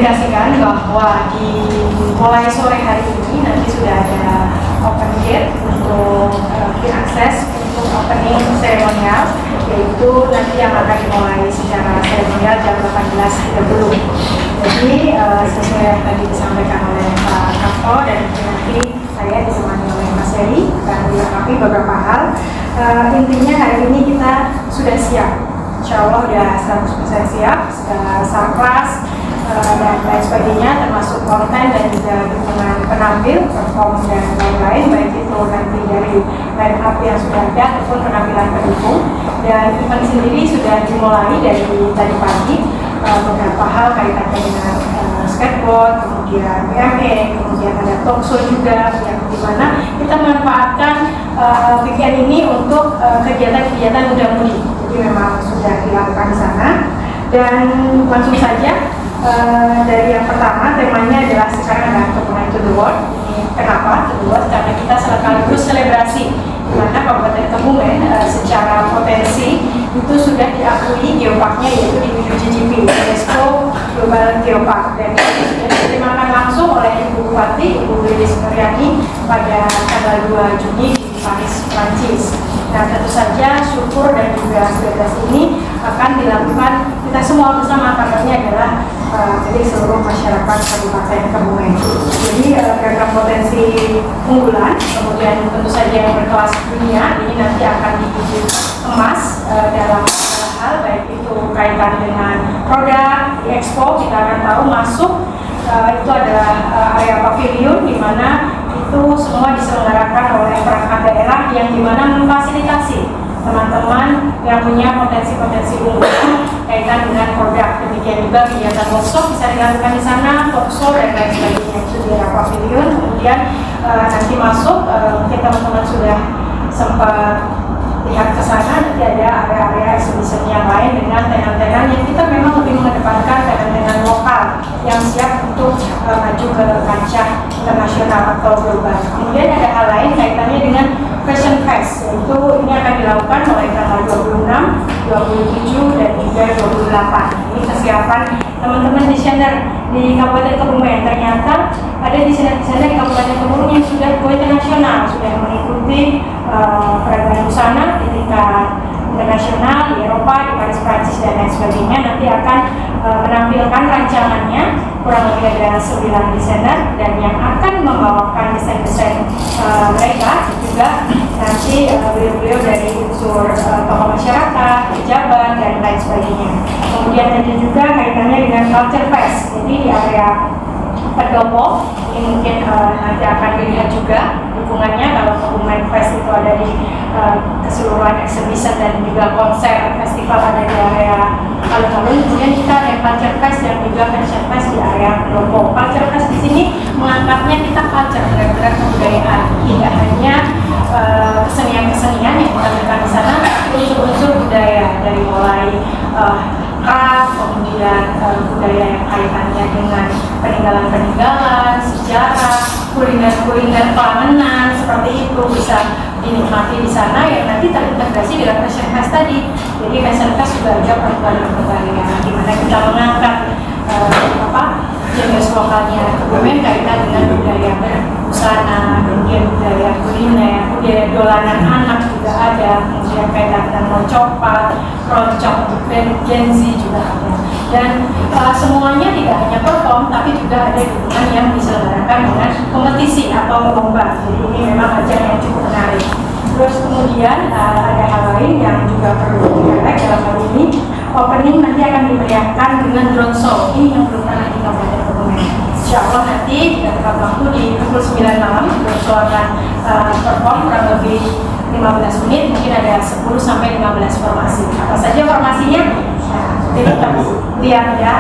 komunikasikan bahwa di mulai sore hari ini nanti sudah ada open gate untuk diakses untuk opening seremonial, yaitu nanti yang akan dimulai secara seremonial jam 18.30. Jadi sesuai yang tadi disampaikan oleh Pak Kakto dan nanti saya ditemani oleh Mas Heri akan dilengkapi beberapa hal. Intinya hari ini kita sudah siap, insya Allah sudah 100% siap, sudah sarklas dan lain sebagainya, termasuk konten dan juga dukungan penampil, perform dan lain-lain, baik itu nanti dari line up yang sudah ada ataupun penampilan pendukung. Dan event sendiri sudah dimulai dari tadi pagi, beberapa hal kaitannya dengan skateboard, kemudian PME, kemudian ada talk show juga yang dimana kita memanfaatkan weekend ini untuk kegiatan-kegiatan muda-mudi. Jadi memang sudah dilakukan di sana dan langsung saja dari yang pertama temanya adalah sekarang adalah Kebumen to the World. Ini kenapa to the World? Karena kita sekaligus selebrasi di mana Kabupaten Kebumen secara potensi itu sudah diakui geoparknya yaitu di UGGP UNESCO Global Geopark, dan itu sudah diterimakan langsung oleh Ibu Bupati Ibu Lilis Nuryani pada tanggal 2 Juni di Paris, Prancis. Nah, tentu saja syukur dan juga selebrasi ini akan dilakukan kita semua bersama, karena ini adalah jadi seluruh masyarakat Kabupaten Kebumen. Jadi program potensi unggulan, kemudian tentu saja yang berkelas dunia ini nanti akan diuji emas dalam hal baik itu kaitan dengan produk di Expo. Kita akan tahu masuk itu adalah area pavilion di mana itu semua diselenggarakan oleh perangkat daerah yang dimana memfasilitasi teman-teman yang punya potensi-potensi unggulan kaitan dengan produk. Demikian juga kegiatan workshop bisa dilakukan di sana, talkshow dan lain sebagainya itu di area pavilion. Kemudian nanti masuk, mungkin teman-teman sudah sempat lihat ke sana, nanti ada area-area exhibition yang lain dengan tenan-tenan yang kita memang lebih mengedepankan tenan-tenan lokal yang siap untuk maju ke kancah internasional atau global. Kemudian ada hal lain kaitannya dengan Fashion Fest, yaitu ini akan dilakukan mulai tanggal 26, 27 dan juga 28. Ini kesiapan teman-teman desainer di Kabupaten Kebumen. Ternyata ada desainer-desainer di Kabupaten Kebumen yang sudah go internasional, sudah mengikuti peragaan busana di tingkat internasional di Eropa, di Paris, Prancis dan lain sebagainya. Nanti akan menampilkan rancangannya, kurang lebih ada 9 desainer, dan yang akan membawakan desain-desain mereka juga nanti beliau-beliau dari unsur tokoh masyarakat, pejabat dan lain sebagainya. Kemudian ada juga kaitannya dengan Culture Fest, jadi di area Pendopo ini mungkin nanti akan dilihat juga dukungannya. Kalau Kebumen Fest itu ada di keseluruhan exhibition dan juga konser festival ada di area alun-alun. Kemudian kita ada Culture Fest yang juga Fashion Fest di area Pendopo. Culture Fest di sini mengangkatnya kita culture, benar-benar kebudayaan, tidak hanya kesenian-kesenian yang kita berikan di sana, unsur-unsur budaya dari mulai craft, kemudian budaya yang kaitannya dengan peninggalan-peninggalan, sejarah, kuliner-kuliner panganan seperti itu bisa dinikmati di sana yang nanti terintegrasi dengan Fashion Fest tadi. Jadi Fashion Fest juga ada perkembangan-perkembangan di mana kita mengangkat jenis lokalnya Kebumen kaitan dengan budaya busana, kemudian budaya kuliner, budaya dolanan anak juga ada, kemudian kaitan dengan copat, roncong, Gen Z juga ada. Dan semuanya tidak hanya perform, tapi juga ada dukungan yang diselenggarakan dengan kompetisi atau lomba. Jadi ini memang ajang yang cukup menarik. Terus kemudian ada hal lain yang juga perlu diingat dalam hal ini. Opening nanti akan dimeriahkan dengan drone show. Ini yang belum pernah di Kabupaten Kebumen. Insya Allah nanti jika tepat waktu di pukul 9 malam drone show akan perform kurang lebih 15 menit. Mungkin ada 10 sampai 15 formasi. Apa saja formasinya? Nah, jadi lihat ya,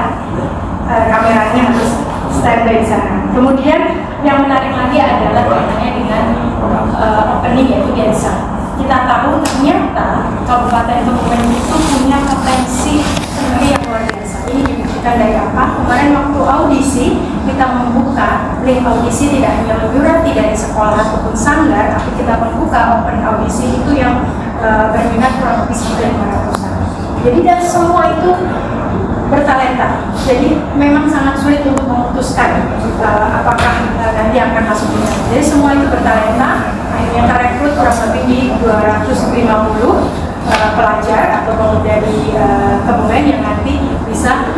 kameranya harus standby di sana. Kemudian yang menarik lagi adalah kaitannya dengan opening yaitu dansa. Kita tahu ternyata Kabupaten Kebumen itu punya potensi sendiri yang luar biasa. Ini dibuktikan dari apa? Kemarin waktu audisi kita membuka link audisi tidak hanya menyurati dari sekolah ataupun sanggar, tapi kita membuka open audisi itu yang berminat kurang lebih 500-an. Jadi dari semua itu bertalenta. Jadi memang sangat sulit untuk memutuskan apakah nanti akan masuk ini. Jadi semua itu bertalenta. Akhirnya kita rekrut kurang lebih di 250 pelajar atau pemuda di Kebumen yang nanti bisa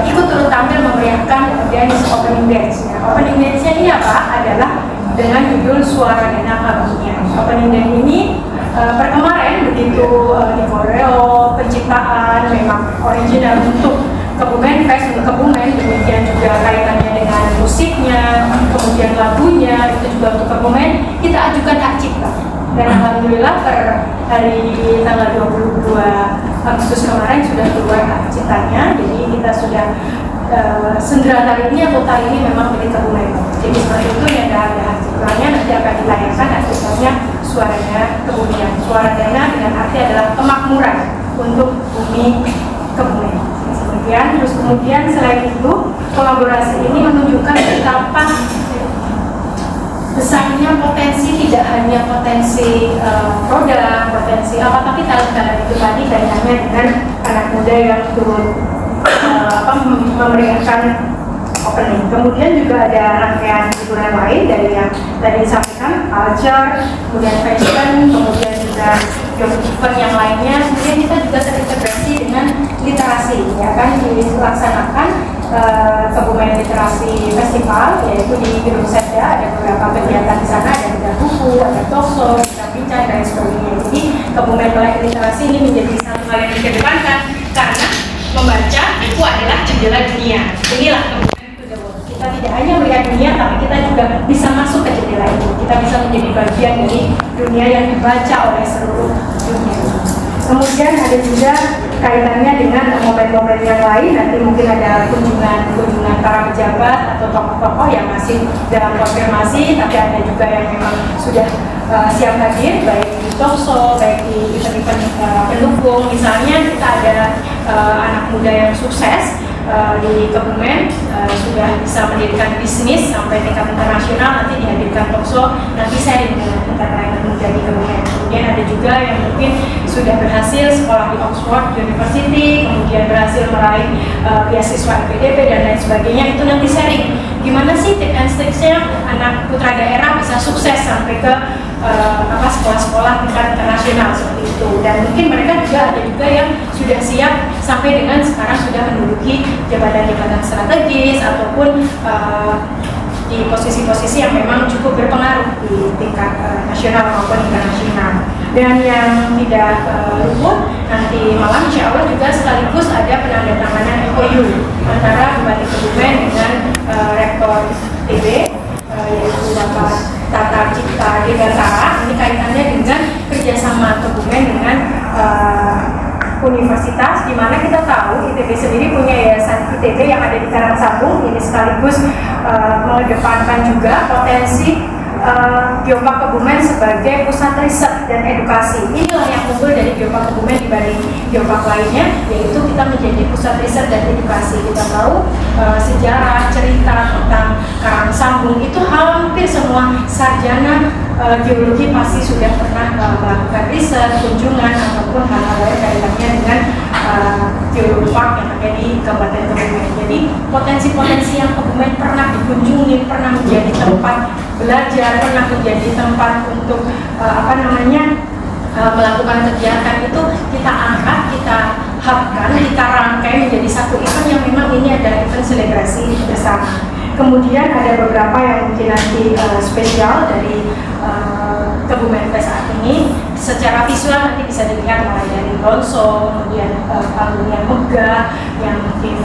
ikut turut tampil memeriahkan dance opening dance. Ya. Opening dance-nya ini apa? Adalah dengan judul Suara Dana Karunia. Opening dance ini per kemarin begitu di koreo penciptaan memang original untuk Kebumen Fest untuk Kebumen, demikian juga kaitannya dengan musiknya, kemudian lagunya itu juga untuk Kebumen kita ajukan hak cipta. Dan alhamdulillah per hari tanggal 22 Agustus kemarin sudah keluar hak ciptanya. Jadi kita sudah sendera tari ini atau tari ini memang milik Kebumen. Jadi seperti itu yang ada hak ciptanya nanti akan dilayangkan hak ciptanya Suaranya Kebumen. Suara Dana dengan arti adalah kemakmuran untuk bumi Kebumen. Terus kemudian selain itu kolaborasi ini menunjukkan betapa besarnya potensi, tidak hanya potensi produk, potensi apa, tapi talent itu tadi kaitannya dengan anak muda yang turut memeriahkan opening. Kemudian juga ada rangkaian hiburan lain dari yang tadi disampaikan, culture, kemudian fashion, kemudian juga event yang lainnya. Kemudian kita juga terintegrasi dengan literasi, ya kan, dilaksanakan Kebumen Literasi Festival, yaitu di Gedung Setda ada beberapa kegiatan di sana, ada bedah buku, ada talkshow, bincang-bincang dan sebagainya. Jadi Kebumen Melek Literasi ini menjadi satu hal yang dikedepankan karena membaca itu adalah jendela dunia. Inilah Kebumen to the world. Kita tidak hanya melihat dunia, tapi kita juga bisa masuk ke jendela itu. Kita bisa menjadi bagian dari dunia yang dibaca oleh seluruh dunia. Kemudian ada juga kaitannya dengan momen-momen yang lain. Nanti mungkin ada kunjungan para pejabat atau tokoh-tokoh yang masih dalam konfirmasi, tapi ada juga yang memang sudah siap hadir, baik di talkshow, baik di event-event pendukung. Misalnya kita ada anak muda yang sukses di Kebumen, sudah bisa mendirikan bisnis sampai tingkat internasional, nanti dihadirkan talkshow, nanti sharing dengan talent muda di Kebumen. Kemudian ada juga yang mungkin sudah berhasil sekolah di Oxford University, kemudian berhasil meraih beasiswa LPDP dan lain sebagainya, itu nanti sharing gimana sih tips and tricks-nya anak putra daerah bisa sukses sampai ke sekolah-sekolah tingkat internasional seperti itu. Dan mungkin mereka juga ada juga yang sudah siap sampai dengan sekarang sudah menduduki jabatan-jabatan strategis ataupun di posisi-posisi yang memang cukup berpengaruh di tingkat nasional maupun internasional. Dan yang tidak luput nanti malam insya Allah juga sekaligus ada penandatanganan MOU antara Bupati Kebumen dengan Rektor TB, yaitu Bapak Tata Cipta Dirgantara. Ini kaitannya dengan kerjasama Kebumen dengan universitas, di mana kita tahu ITB sendiri punya yayasan ITB yang ada di Karangsambung. Ini sekaligus mengedepankan juga potensi Geopark Kebumen sebagai pusat riset dan edukasi. Inilah yang unggul dari Geopark Kebumen dibanding geopark lainnya, yaitu kita menjadi pusat riset dan edukasi. Kita tahu sejarah, cerita tentang Karangsambung itu hampir semua sarjana geologi pasti sudah pernah melakukan riset, kunjungan ataupun hal-hal lain kaitannya dengan geologi park yang ada di Kabupaten Kebumen. Jadi potensi-potensi yang Kebumen pernah dikunjungi, pernah menjadi tempat belajar, pernah menjadi tempat untuk melakukan kegiatan itu kita angkat, kita hubkan, kita rangkai menjadi satu event yang memang ini adalah event selebrasi bersama. Kemudian ada beberapa yang mungkin nanti spesial dari Kebumen Fest saat ini. Secara visual nanti bisa dilihat mulai dari konsol, kemudian panggung yang megah, yang mungkin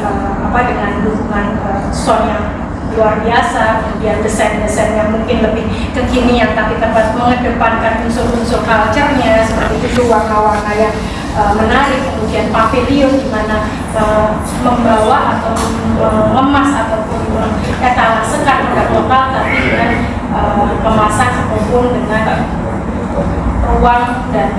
dengan dukungan sound yang luar biasa, kemudian desain-desain yang mungkin lebih kekinian tapi tetap mengedepankan unsur-unsur culture-nya, seperti itu warna-warna yang menarik, kemudian pavilion di mana membawa atau mengemas ataupun etalasekan produk lokal tapi dengan kemasan ataupun dengan ruang dan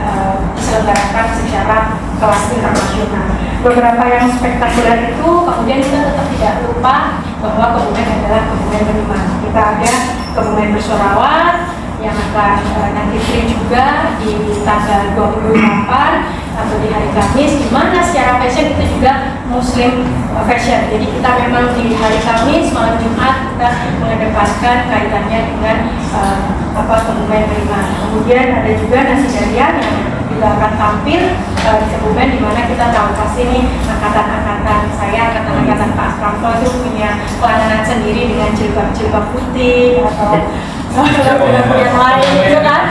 diselenggarakan secara kelas internasional. Beberapa yang spektakuler itu kemudian kita tetap tidak lupa bahwa Kebumen adalah Kebumen beriman. Kita ada Kebumen Bersolawat yang akan nanti free juga di tanggal 28 atau di hari Kamis, di mana secara fashion itu juga Muslim belajar. Jadi kita memang di hari Kamis, malam Jumat kita mengedepankan kaitannya dengan kebumen beriman. Kemudian ada juga nasi jarian yang juga akan tampil di kebumen, di mana kita tahu pasti nih angkatan saya, angkatan Pak Asrafo itu punya pelayanan sendiri dengan jilbab putih atau yang lain gitu kan,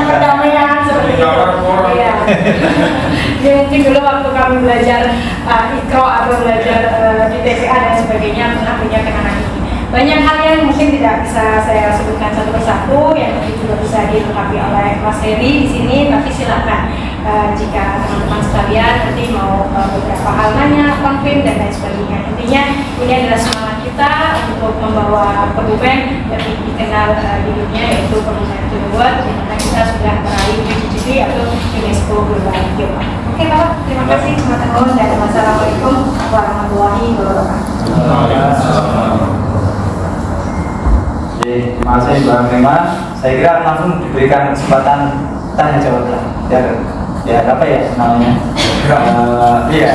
perdamaian seperti itu. Iya. Jadi mungkin dulu waktu kami belajar ikro atau belajar di TPA dan sebagainya pernah punya kenangan ini. Banyak hal yang mungkin tidak bisa saya sebutkan satu persatu, yang mungkin juga bisa dilengkapi oleh Mas Heri di sini, tapi silakan jika teman-teman sekalian nanti mau beberapa hal nanya, konfirm dan lain sebagainya. Intinya ini adalah semangat kita untuk membawa kebumen lebih dikenal di dunia, yaitu kebumen to the world, di mana kita sudah meraih UGGB atau UNESCO Global Geopark. Oke Bapak, terima kasih teman-teman dan wassalamualaikum warahmatullahi wabarakatuh. Terima kasih Mbak Mema. Saya kira langsung diberikan kesempatan tanya jawab ya apa ya namanya? Iya.